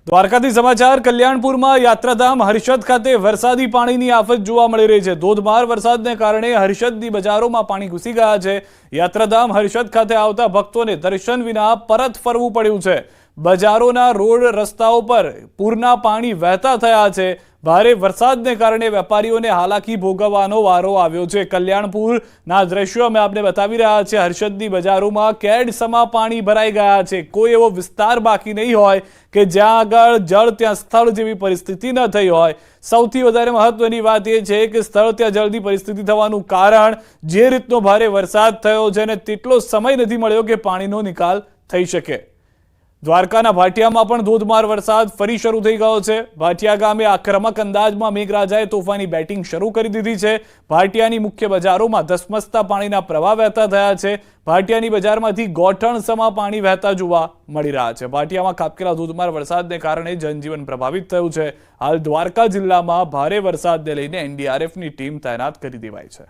દ્વારકાથી સમાચાર કલ્યાણપુરમાં યાત્રાધામ હર્ષદ ખાતે વરસાદી પાણીની આફત જોવા મળી રહી છે। ધોધમાર વરસાદને કારણે હર્ષદની બજારોમાં પાણી ઘૂસી ગયા છે। યાત્રાધામ હર્ષદ ખાતે આવતા ભક્તોને દર્શન વિના પરત ફરવું પડ્યું છે। બજારોના રોડ રસ્તાઓ પર પૂરના પાણી વહેતા થયા છે। ભારે વરસાદને કારણે વેપારીઓને હાલાકી ભોગવવાનો વારો આવ્યો છે। કલ્યાણપુરના દ્રશ્યો અમે આપને બતાવી રહ્યા છે। હર્ષદની બજારોમાં કેડસમાં પાણી ભરાઈ ગયા છે। કોઈ એવો વિસ્તાર બાકી નહીં હોય કે જ્યાં આગળ જળ ત્યાં સ્થળ જેવી પરિસ્થિતિ ન થઈ હોય। સૌથી વધારે મહત્વની વાત એ છે કે સ્થળ ત્યાં જળની પરિસ્થિતિ થવાનું કારણ જે રીતનો ભારે વરસાદ થયો છે અને તેટલો સમય નથી મળ્યો કે પાણીનો નિકાલ થઈ શકે। દ્વારકાના ભાટિયામાં પણ ધોધમાર વરસાદ ફરી શરૂ થઈ ગયો છે। ભાટિયા ગામે આક્રમક અંદાજમાં મેઘરાજાએ તોફાની બેટિંગ શરૂ કરી દીધી છે। ભાટિયાની મુખ્ય બજારોમાં ધસમસતા પાણીના પ્રવાહ વહેતા થયા છે। ભાટિયાની બજારમાંથી ગોઠણસમા પાણી વહેતા જોવા મળી રહ્યા છે। ભાટિયામાં ખાબકેલા ધોધમાર વરસાદને કારણે જનજીવન પ્રભાવિત થયું છે। હાલ દ્વારકા જિલ્લામાં ભારે વરસાદને લઈને એનડીઆરએફની ટીમ તૈનાત કરી દેવાઈ છે।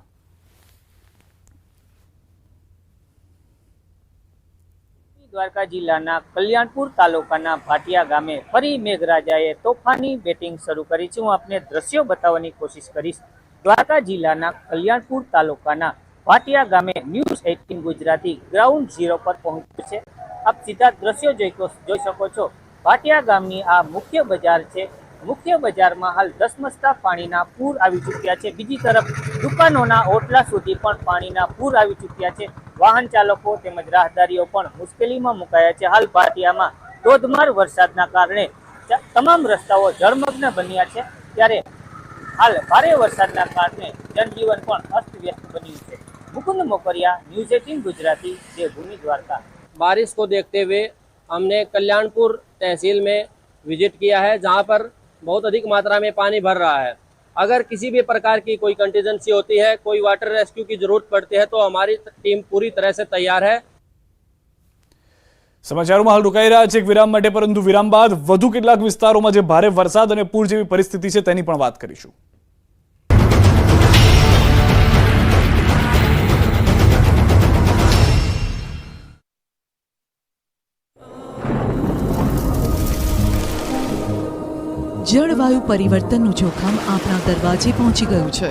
દ્વારકા જિલ્લાના કલ્યાણપુર તાલુકાના ભાટિયા ગામે ફરી મેઘરાજાએ તોફાની બેટિંગ શરૂ કરી છે। હું આપને દ્રશ્યો બતાવવાની કોશિશ કરીશ। દ્વારકા જિલ્લાના કલ્યાણપુર તાલુકાના ભાટિયા ગામે ન્યૂઝ 18 ગુજરાતી ગ્રાઉન્ડ ઝીરો પર પહોંચ્યું છે। આપ સીધા દ્રશ્યો જોઈ શકો છો। ભાટિયા ગામની આ મુખ્ય બજાર છે। મુખ્ય બજારમાં હાલ ધસમસતા પાણીના પૂર આવી ચૂક્યા છે। બીજી તરફ દુકાનોના ઓટલા સુધી પણ પાણીના પૂર આવી ચૂક્યા છે। વાહન ચાલકો તેમજ રાહદારીઓ પણ મુશ્કેલીમાં મુકાયા છે। હાલ ભાટિયામાં ધોધમાર વરસાદના કારણે તમામ રસ્તાઓ જળમગ્ન બન્યા છે। ત્યારે હાલ ભારે વરસાદના કારણે જનજીવન પણ અસ્તવ્યસ્ત બન્યું છે। મુકુંદ મોકરિયા, ન્યૂઝ 18 ગુજરાતી, દેवभूमि द्वारका। बारिश को देखते हुए हमने कल्याणपुर तहसील में विजिट किया है, जहां पर बहुत अधिक मात्रा में पानी भर रहा है। अगर किसी भी प्रकार की कोई कंटीजेंसी होती है, कोई वाटर रेस्क्यू की जरूरत पड़ती है, तो हमारी टीम पूरी तरह से तैयार है। સમાચારોમાં હાલ રોકાઈ રહ્યા છે એક વિરામ માટે, પરંતુ વિરામ બાદ વધુ કેટલાક વિસ્તારોમાં જે ભારે વરસાદ અને પૂર જેવી પરિસ્થિતિ છે તેની પણ વાત કરીશું। જળવાયુ પરિવર્તનનું જોખમ આપણા દરવાજે પહોંચી ગયું છે।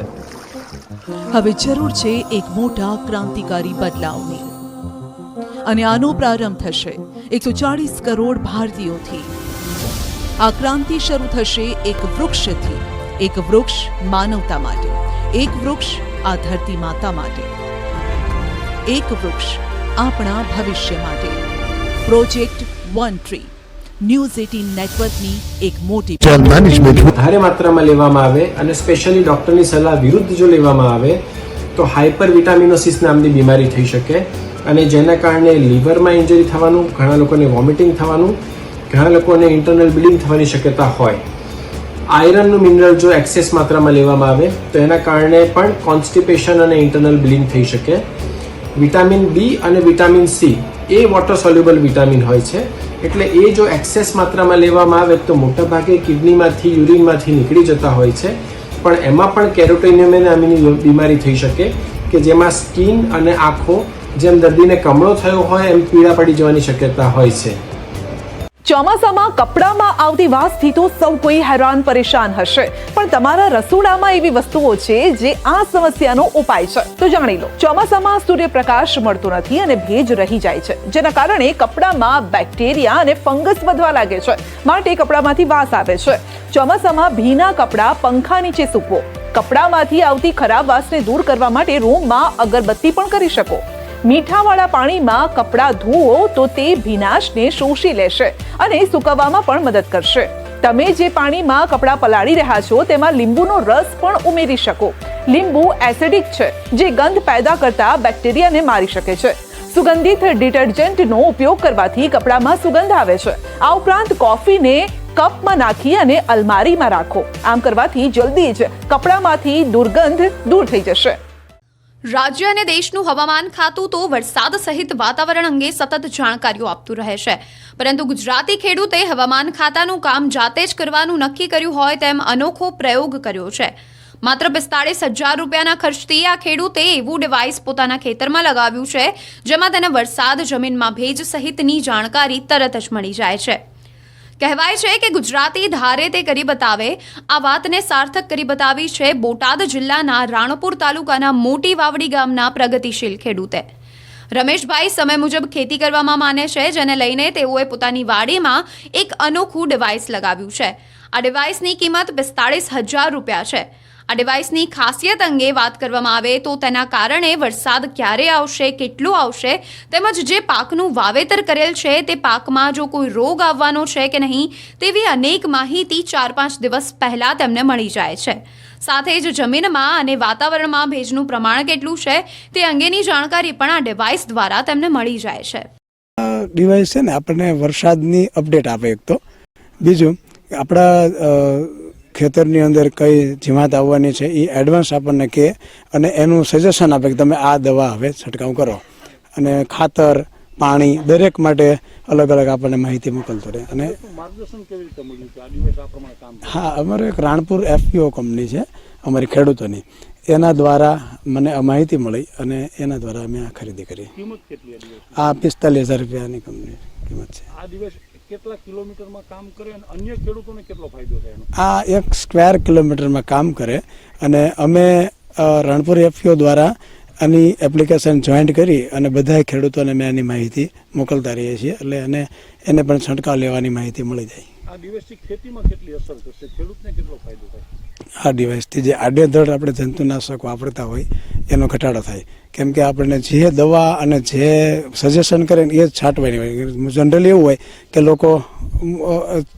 હવે જરૂર છે એક મોટા ક્રાંતિકારી બદલાવની, અને આનો પ્રારંભ થશે 140 કરોડ ભારતીયોથી। આ ક્રાંતિ શરૂ થશે એક વૃક્ષથી। એક વૃક્ષ માનવતા માટે, એક વૃક્ષ આ ધરતી માતા માટે, એક વૃક્ષ આપણા ભવિષ્ય માટે। પ્રોજેક્ટ વન ટ્રી ન્યૂઝ 18 નેટવર્કની એક મોટી જલ મેનેજમેન્ટ ભારે માત્રામાં લેવામાં આવે અને સ્પેશિયલી ડોક્ટરની સલાહ વિરુદ્ધ જો લેવામાં આવે તો હાઇપર વિટામિનોસિસ નામની બીમારી થઈ શકે, અને જેના કારણે લીવરમાં ઇન્જરી થવાનું, ઘણા લોકોને વોમિટિંગ થવાનું, ઘણા લોકોને ઇન્ટરનલ બ્લીડિંગ થવાની શક્યતા હોય। આયરનનું મિનરલ જો એક્સેસ માત્રામાં લેવામાં આવે તો એના કારણે પણ કોન્સ્ટિપેશન અને ઇન્ટરનલ બ્લીડિંગ થઈ શકે। વિટામિન બી અને વિટામિન સી એ વોટર સોલ્યુબલ વિટામિન હોય છે, એટલે એ જો એક્સેસ માત્રામાં લેવામાં આવે તો મોટાભાગે કિડનીમાંથી, યુરિનમાંથી નીકળી જતા હોય છે, પણ એમાં પણ કેરોટિનિયમ નામની બીમારી થઈ શકે કે જેમાં સ્કિન અને આંખો જેમ દર્દીને કમળો થયો હોય એમ પીળા પડી જવાની શક્યતા હોય છે। ચોમાસામાં કપડામાં આવતી વાસથી તો સૌ કોઈ હેરાન પરેશાન હશે, પણ તમારા રસોડામાં એવી વસ્તુઓ છે જે આ સમસ્યાનો ઉપાય છે, તો જાણી લો। ચોમાસામાં સૂર્યપ્રકાશ મળતો નથી અને ભેજ રહી જાય છે, જેના કારણે કપડામાં બેક્ટેરિયા અને ફંગસ વધવા લાગે છે, માટે કપડામાંથી વાસ આવે છે। ચોમાસામાં ભીના કપડા પંખા નીચે સૂકવો। કપડામાંથી આવતી ખરાબ વાસને દૂર કરવા માટે રૂમમાં અગરબત્તી પણ કરી શકો। મીઠાવાળા પાણીમાં કપડા ધુઓ તો તે ભીનાશને શોષી લેશે અને સુકવવામાં પણ મદદ કરશે। તમે જે પાણીમાં કપડા પલાળી રહ્યા છો તેમાં લીંબુનો રસ પણ ઉમેરી શકો। લીંબુ એસિડિક છે, જે ગંધ पैदा કરતા બેક્ટેરિયાને મારી શકે છે। સુગંધિત ડિટર્જન્ટનો ઉપયોગ કરવાથી કપડામાં સુગંધ આવે છે। આ ઉપરાંત કોફીને કપમાં નાખી અને અલમારીમાં રાખો। આમ કરવાથી જલ્દી જ કપડામાંથી દુર્ગંધ દૂર થઈ જશે। राज्य અને દેશનું હવામાન ખાતું તો વરસાદ સહિત વાતાવરણ અંગે સતત જાણકારીઓ આપતું રહે છે, પરંતુ ગુજરાતી ખેડૂતે હવામાન ખાતાનું કામ જાતે જ કરવાનું નક્કી કર્યું હોય તેમ અનોખો પ્રયોગ કર્યો છે। માત્ર 45,000 રૂપિયાના ખર્ચથી આ ખેડૂતે એવું ડિવાઇસ પોતાના ખેતરમાં લગાવ્યું છે જેમાં તેને વરસાદ, જમીનમાં ભેજ સહિતની જાણકારી તરત જ મળી જાય છે। કહેવાય છે કે ગુજરાતી ધારે તે કરી બતાવે. આ વાતને સાર્થક કરી બતાવી છે બોટાદ જિલ્લાના રાણપુર તાલુકાના મોટી વાવડી ગામના પ્રગતિશીલ ખેડૂતે. રમેશભાઈ સમય મુજબ ખેતી કરવામાં માને છે, જેને લઈને તેઓએ પોતાની વાડીમાં એક અનોખું ડિવાઇસ લગાવ્યું છે. આ ડિવાઇસની કિંમત 45,000 રૂપિયા છે. આ ડિવાઇસની ખાસિયત અંગે વાત કરવામાં આવે તો તેના કારણે વરસાદ ક્યારે આવશે, કેટલો આવશે, તેમજ જે પાકનું વાવેતર કરેલ છે તે પાકમાં જો કોઈ રોગ આવવાનો છે કે નહીં તેવી અનેક માહિતી 4-5 દિવસ પહેલા તેમને મળી જાય છે. સાથે જ જમીનમાં અને વાતાવરણમાં ભેજનું પ્રમાણ કેટલું છે તે અંગેની જાણકારી પણ આ ડિવાઇસ દ્વારા તેમને મળી જાય છે. ડિવાઇસ છે ને આપણને વરસાદની અપડેટ આપે. એક તો બીજું આપણા ખેતરની અંદર કઈ જીવાત આવવાની છે એ એડવાન્સ આપણને કહે અને એનું સજેશન આપે કે તમે આ દવા હવે છંટકાવ કરો, અને ખાતર, પાણી દરેક માટે અલગ અલગ આપણને માહિતી મોકલતો રહે. અને માર્ગદર્શન કેવી રીતે મળ્યું છે આ દિવસ આ પ્રમાણે કામ? હા, અમારે એક રાણપુર FPO કંપની છે અમારી ખેડૂતોની, એના દ્વારા મને આ માહિતી મળી અને એના દ્વારા અમે આ ખરીદી કરી. કિંમત કેટલી આ 45,000 રૂપિયાની કંપની કિંમત છે. આ દિવસ કેટલા કિલોમીટરમાં કામ કરે અને અન્ય ખેડૂતોને કેટલો ફાયદો થાય એનો? આ 1 સ્ક્વેર કિલોમીટરમાં કામ કરે અને અમે રણપુર FPO દ્વારા આની એપ્લિકેશન જોઈન્ટ કરી અને બધા ખેડૂતોને મેં આની માહિતી મોકલતા રહીએ છીએ, એટલે એને પણ છંટકાવ લેવાની માહિતી મળી જાય. આ દિવસથી ખેતીમાં કેટલી અસર થશે, ખેડૂતને કેટલો ફાયદો થાય? આ ડિવાઇસથી જે આડેધડ આપણે જંતુનાશક વાપરતા હોય એનો ઘટાડો થાય, કેમ કે આપણને જે દવા અને જે સજેશન કરે ને એ જ છાંટવાની હોય. જનરલી એવું હોય કે લોકો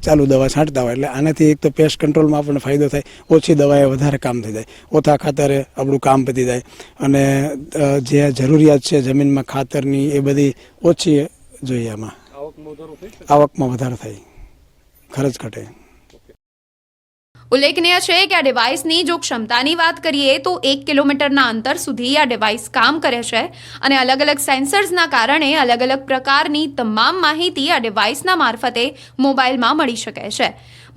ચાલુ દવા છાંટતા હોય, એટલે આનાથી એક તો પેસ્ટ કંટ્રોલમાં આપણને ફાયદો થાય, ઓછી દવાએ વધારે કામ થઈ જાય, ઓછા ખાતરે આપણું કામ પતી જાય, અને જે જરૂરિયાત છે જમીનમાં ખાતરની એ બધી ઓછી જોઈએ. આમાં આવકમાં વધારો થાય, ખર્ચ ઘટે. ઉલ્લેખનીય છે કે આ ડિવાઇસની જો ક્ષમતાની વાત કરીએ તો 1 કિલોમીટરના અંતર સુધી આ ડિવાઇસ કામ કરે છે અને અલગ અલગ સેન્સર્સના કારણે અલગ અલગ પ્રકારની તમામ માહિતી આ ડિવાઇસના મારફતે મોબાઈલમાં મળી શકે છે.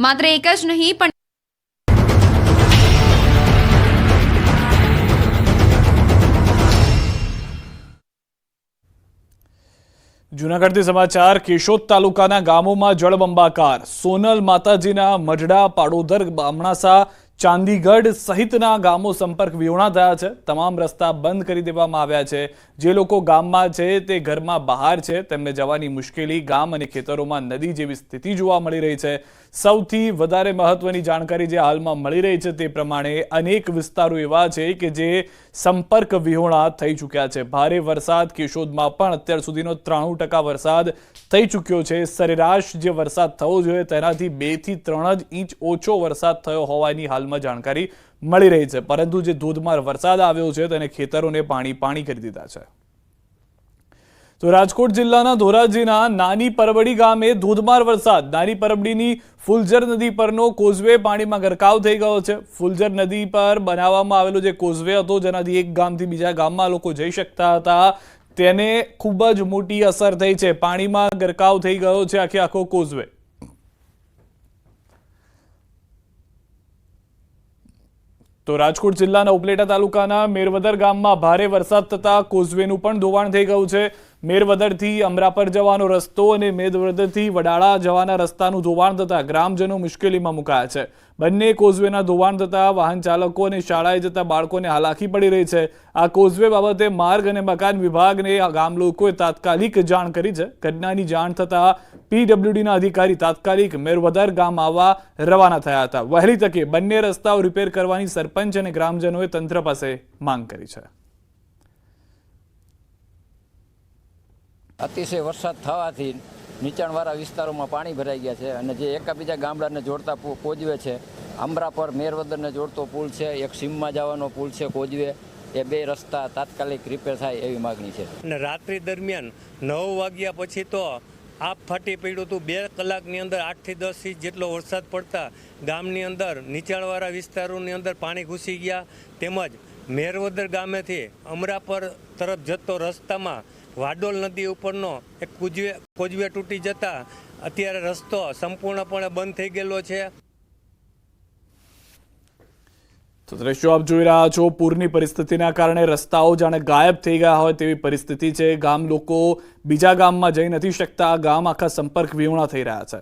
માત્ર એક જ નહીં પણ જૂનાગઢથી સમાચાર. કેશોદ તાલુકાના ગામોમાં જળબંબાકાર. સોનલ માતાજીના મઢડા, પાડોદર, બામણાસા, ચાંદીગઢ સહિતના ગામો સંપર્ક વિહોણા થયા છે. તમામ રસ્તા બંધ કરી દેવામાં આવ્યા છે. જે લોકો ગામમાં છે તે ઘરમાં બહાર છે, તેમને જવાની મુશ્કેલી, ગામ અને ખેતરોમાં નદી જેવી સ્થિતિ જોવા મળી રહી છે. સૌથી વધારે મહત્વની જાણકારી જે હાલમાં મળી રહી છે તે પ્રમાણે અનેક વિસ્તારો એવા છે કે જે સંપર્ક વિહોણા થઈ ચૂક્યા છે. ભારે વરસાદ કેશોદમાં પણ અત્યાર સુધીનો 93% વરસાદ થઈ ચૂક્યો છે. સરેરાશ જે વરસાદ થવો જોઈએ તેનાથી 2 થી 3 ઇંચ ઓછો વરસાદ થયો હોવાની હાલમાં જાણકારી મળી રહી છે. પરંતુ જે ધોધમાર વરસાદ આવ્યો છે તેને ખેતરોને પાણી કરી દીધા છે. તો રાજકોટ જિલ્લાના ધોરાજીના નાની પરબડી ગામે ધોધમાર વરસાદ. નાની પરબડીની ફુલઝર નદી પરનો કોઝવે પાણીમાં ગરકાવ થઈ ગયો છે. ફુલઝર નદી પર બનાવવામાં આવેલો જે કોઝવે હતો, જેનાથી એક ગામથી બીજા ગામમાં લોકો જઈ શકતા હતા, તેને ખૂબ જ મોટી અસર થઈ છે. પાણીમાં ગરકાવ થઈ ગયો છે આખો કોઝવે. તો રાજકોટ જિલ્લાના ઉપલેટા તાલુકાના મેરવદર ગામમાં ભારે વરસાદ થતા કોઝવેનું પણ ધોવાણ થઈ ગયું છે. મેરવદરથી અમરાપર જવાનો રસ્તો અને મેરવદરથી વડાળા જવાના રસ્તાનું ધોવાણ થતા ગ્રામજનો મુશ્કેલીમાં મુકાયા છે. બંને કોઝવેના ધોવાણ થતા વાહન ચાલકો અને શાળાએ જતા બાળકોને હાલાકી પડી રહી છે. આ કોઝવે બાબતે માર્ગ અને મકાન વિભાગને ગામ લોકોએ તાત્કાલિક જાણ કરી છે. ઘટનાની જાણ થતા PWDના અધિકારી તાત્કાલિક મેરવદર ગામ આવવા રવાના થયા હતા. વહેલી તકે બંને રસ્તાઓ રિપેર કરવાની સરપંચ અને ગ્રામજનોએ તંત્ર પાસે માંગ કરી છે. અતિશય વરસાદ થવાથી નીચાણવાળા વિસ્તારોમાં પાણી ભરાઈ ગયા છે અને જે એકાબીજા ગામડાને જોડતા કોજવે છે, અમરાપર મેરવદરને જોડતો પુલ છે, એક સીમમાં જવાનો પુલ છે કોજવે, એ 2 રસ્તા તાત્કાલિક રિપેર થાય એવી માગણી છે. અને રાત્રિ દરમિયાન 9 વાગ્યા પછી તો આપ ફાટી પડ્યું હતું. 2 કલાકની અંદર 8 થી 10 ઇંચ જેટલો વરસાદ પડતા ગામની અંદર નીચાણવાળા વિસ્તારોની અંદર પાણી ઘૂસી ગયા. તેમજ મેરવદર ગામેથી અમરાપર તરફ જતો રસ્તામાં વાડોલ નદી ઉપરનો એક કોજવે તૂટી જતા અત્યારે રસ્તો સંપૂર્ણપણે બંધ થઈ ગયેલો છે. તો દ્રશ્યો આપ જોઈ રહ્યા છો. પૂરની પરિસ્થિતિના કારણે રસ્તાઓ જાણે ગાયબ થઈ ગયા હોય તેવી પરિસ્થિતિ છે. ગામ લોકો બીજા ગામમાં જઈ નથી શકતા. ગામ આખા સંપર્ક વિહોણા થઈ રહ્યા છે.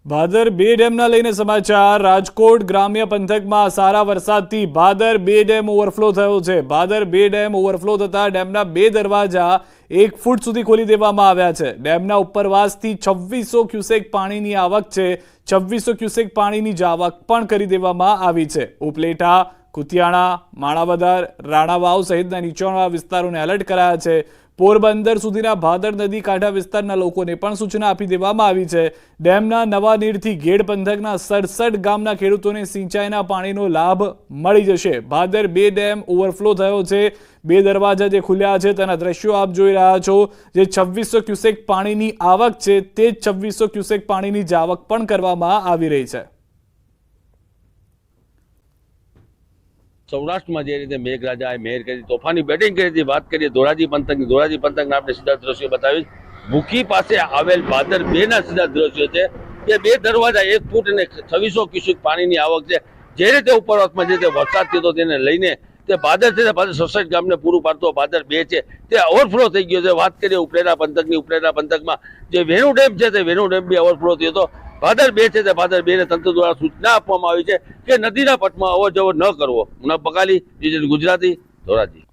ભાદર 2 ડેમના લઈને સમાચાર। રાજકોટ ગ્રામ્ય પંથકમાં સારા વરસાદથી ભાદર 2 ડેમ ઓવરફ્લો થયો છે। ભાદર 2 ડેમ ઓવરફ્લો થતા ડેમના 2 દરવાજા 1 ફૂટ સુધી ખોલી દેવામાં આવ્યા છે। ડેમના ઉપરવાસથી 2600 ક્યુસેક પાણીની આવક છે। 2600 ક્યુસેક પાણીની જાવક પણ કરી દેવામાં આવી છે। ઉપલેટા, કુતિયાણા, માણાવદર, રાણાવાવ સહિતના નીચાણવાળા વિસ્તારોને એલર્ટ કરાયા છે। પોરબંદર સુધીના ભાદર નદી કાંઠા વિસ્તારના લોકોને પણ સૂચના આપી દેવામાં આવી છે। ડેમના નવા નીરથી ગેડ પંથકના 67 ગામના ખેડૂતોને સિંચાઈના પાણીનો લાભ મળી જશે। ભાદર 2 ડેમ ઓવરફ્લો થયો છે। 2 દરવાજા જે ખુલ્યા છે તેના દ્રશ્યો આપ જોઈ રહ્યા છો। જે 2600 ક્યુસેક પાણીની આવક છે તે 2600 ક્યુસેક પાણીની જાવક પણ કરવામાં આવી રહી છે। સૌરાષ્ટ્રમાં જે રીતે મેઘરાજાએ મહેર કરી, તોફાની બેટિંગ કરી હતી, વાત કરીએ ધોરાજી પંથકના આપણે સીધા દ્રશ્યો બતાવીશ। ભૂખી પાસે આવેલ ભાદર 2 ના સીધા દ્રશ્યો છે કે 2 દરવાજા 1 ફૂટ અને 2600 ક્યુસેક પાણીની આવક છે। જે રીતે ઉપરવાસમાં જે રીતે વરસાદ થયો હતો તેને લઈને તે ભાદર છે, ભાદર 67 ગામને પૂરું પાડતો ભાદર 2 છે તે ઓવરફ્લો થઈ ગયો છે। વાત કરીએ ઉપલેટા પંથકમાં જે વેણુ ડેમ છે તે વેણુ ડેમ બી ઓવરફ્લો થયો હતો। ભાદર 2 છે તે ભાદર 2 ને તંત્ર દ્વારા સૂચના આપવામાં આવી છે કે નદીના પટમાં અવર જવર ન કરવો। બકાલી ગુજરાતી ધોરાજી।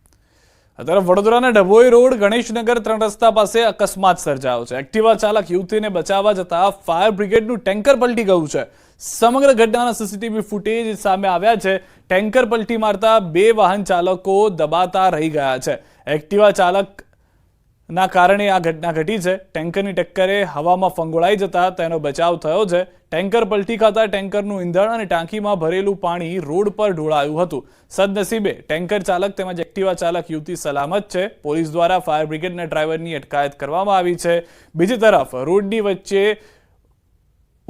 આ તરફ વડોદરાના ડભોઈ રોડ ગણેશનગર 3 રસ્તા પાસે અકસ્માત સર્જાયો છે। એક્ટિવા ચાલક યુવતીને બચાવવા જતા ફાયર બ્રિગેડનું ટેન્કર પલટી ગયું છે। સમગ્ર ઘટનાના સીસીટીવી ફૂટેજ સામે આવ્યા છે। ટેન્કર પલટી મારતા 2 વાહન ચાલકો દબાતા રહી ગયા છે। એક્ટિવા ચાલકના કારણે આ ઘટના ઘટી છે। ટેન્કરની ટક્કરે હવામાં ફંગોળાઈ જતા તેનો બચાવ થયો છે। ટેન્કર પલટી ખાતા ટેન્કરનું ઈંધણ અને ટાંકીમાં ભરેલું પાણી રોડ પર ઢોળાયું હતું। સદનસીબે ટેન્કર ચાલક તેમજ એક્ટિવા ચાલક યુવતી સલામત છે। પોલીસ દ્વારા ફાયર બ્રિગેડના ડ્રાઈવરની અટકાયત કરવામાં આવી છે। બીજી તરફ રોડની વચ્ચે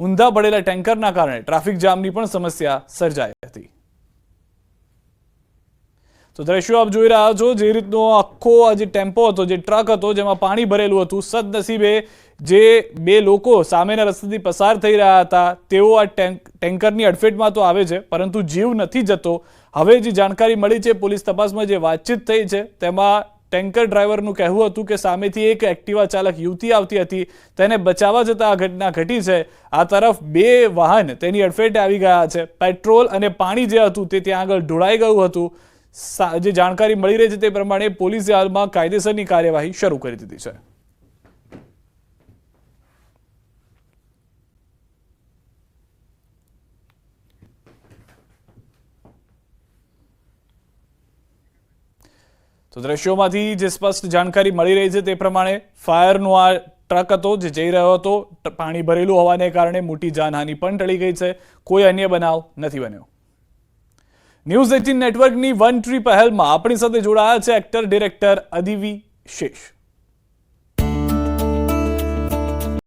ઊંધા પડેલા ટેન્કરના કારણે ટ્રાફિક જામની પણ સમસ્યા સર્જાઈ હતી। તો દ્રશ્યો આપ જોઈ રહ્યા છો જે રીતનો આખો જે ટેમ્પો હતો, જે ટ્રક હતો જેમાં પાણી ભરેલું હતું, સદનસીબે જે 2 લોકો સામેના રસ્તેથી પસાર થઈ રહ્યા હતા તેઓ આ ટેન્કરની અડફેટમાં તો આવે છે પરંતુ જીવ નથી જતો। હવે જે જાણકારી મળી છે, પોલીસ તપાસમાં જે વાતચીત થઈ છે તેમાં ટેન્કર ડ્રાઈવરનું કહેવું હતું કે સામેથી એક એક્ટિવા ચાલક યુવતી આવતી હતી, તેને બચાવવા જતાં આ ઘટના ઘટી છે। આ તરફ 2 વાહન તેની અડફેટે આવી ગયા છે। પેટ્રોલ અને પાણી જે હતું તે ત્યાં આગળ ઢોળાઈ ગયું હતું। જે જાણકારી મળી રહી છે તે પ્રમાણે પોલીસે હાલમાં કાયદેસરની કાર્યવાહી શરૂ કરી દીધી છે। તો દ્રશ્યોમાંથી જે સ્પષ્ટ જાણકારી મળી રહી છે તે પ્રમાણે ફાયરનો આ ટ્રક હતો જે જઈ રહ્યો હતો, પાણી ભરેલું હોવાને કારણે મોટી જાનહાનિ પણ ટળી ગઈ છે। કોઈ અન્ય બનાવ નથી બન્યો। ન્યૂઝ 18 નેટવર્કની વન ટ્રી પહેલમાં આપણી સાથે જોડાયા છે એક્ટર ડિરેક્ટર અદિવી શેષ।